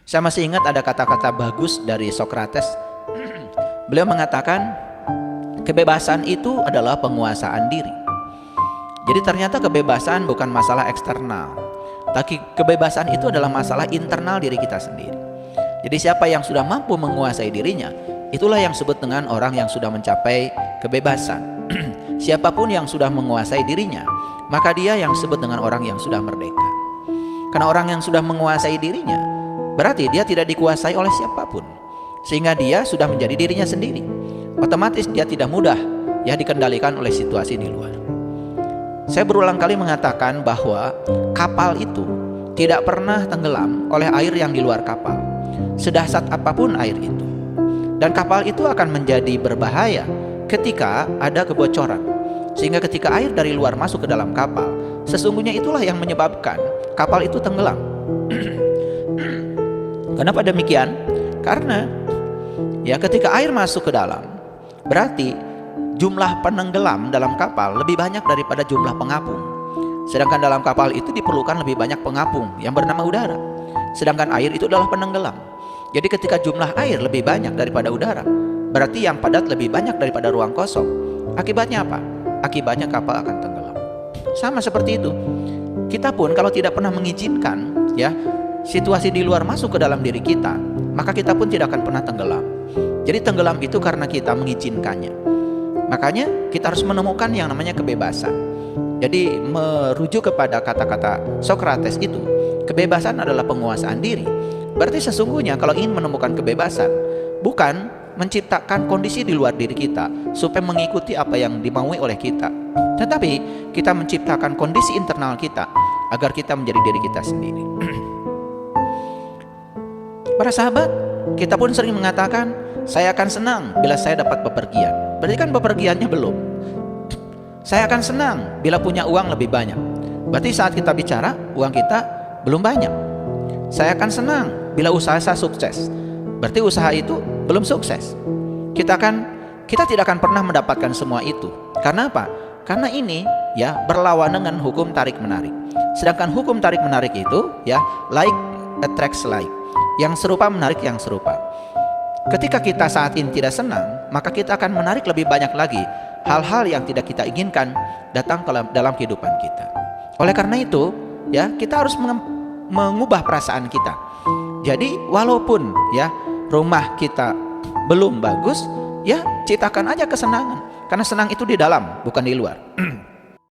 Saya masih ingat ada kata-kata bagus dari Socrates. Beliau mengatakan kebebasan itu adalah penguasaan diri. Jadi ternyata kebebasan bukan masalah eksternal, tapi kebebasan itu adalah masalah internal diri kita sendiri. Jadi siapa yang sudah mampu menguasai dirinya, itulah yang disebut dengan orang yang sudah mencapai kebebasan. Siapapun yang sudah menguasai dirinya, maka dia yang disebut dengan orang yang sudah merdeka. Karena orang yang sudah menguasai dirinya, berarti dia tidak dikuasai oleh siapapun, sehingga dia sudah menjadi dirinya sendiri. Otomatis dia tidak mudah dikendalikan oleh situasi di luar. Saya berulang kali mengatakan bahwa kapal itu tidak pernah tenggelam oleh air yang di luar kapal, sedahsyat apapun air itu. Dan kapal itu akan menjadi berbahaya ketika ada kebocoran, sehingga ketika air dari luar masuk ke dalam kapal, sesungguhnya itulah yang menyebabkan kapal itu tenggelam. Kenapa demikian? Karena ketika air masuk ke dalam, berarti jumlah penenggelam dalam kapal lebih banyak daripada jumlah pengapung. Sedangkan dalam kapal itu diperlukan lebih banyak pengapung yang bernama udara. Sedangkan air itu adalah penenggelam. Jadi ketika jumlah air lebih banyak daripada udara, berarti yang padat lebih banyak daripada ruang kosong. Akibatnya apa? Akibatnya kapal akan tenggelam. Sama seperti itu. Kita pun kalau tidak pernah mengizinkan situasi di luar masuk ke dalam diri kita, maka kita pun tidak akan pernah tenggelam. Jadi tenggelam itu karena kita mengizinkannya. Makanya kita harus menemukan yang namanya kebebasan. Jadi merujuk kepada kata-kata Socrates itu, kebebasan adalah penguasaan diri. Berarti sesungguhnya kalau ingin menemukan kebebasan, bukan menciptakan kondisi di luar diri kita supaya mengikuti apa yang dimaui oleh kita, tetapi kita menciptakan kondisi internal kita agar kita menjadi diri kita sendiri. Para sahabat, kita pun sering mengatakan, saya akan senang bila saya dapat bepergian. Berarti kan bepergiannya belum. Saya akan senang bila punya uang lebih banyak. Berarti saat kita bicara, uang kita belum banyak. Saya akan senang bila usaha saya sukses. Berarti usaha itu belum sukses. Kita tidak akan pernah mendapatkan semua itu. Karena apa? Karena ini berlawanan dengan hukum tarik menarik. Sedangkan hukum tarik menarik itu like attracts like. Yang serupa menarik yang serupa. Ketika kita saat ini tidak senang, maka kita akan menarik lebih banyak lagi hal-hal yang tidak kita inginkan datang ke dalam kehidupan kita. Oleh karena itu, kita harus mengubah perasaan kita. Jadi walaupun rumah kita belum bagus, ciptakan aja kesenangan. Karena senang itu di dalam, bukan di luar.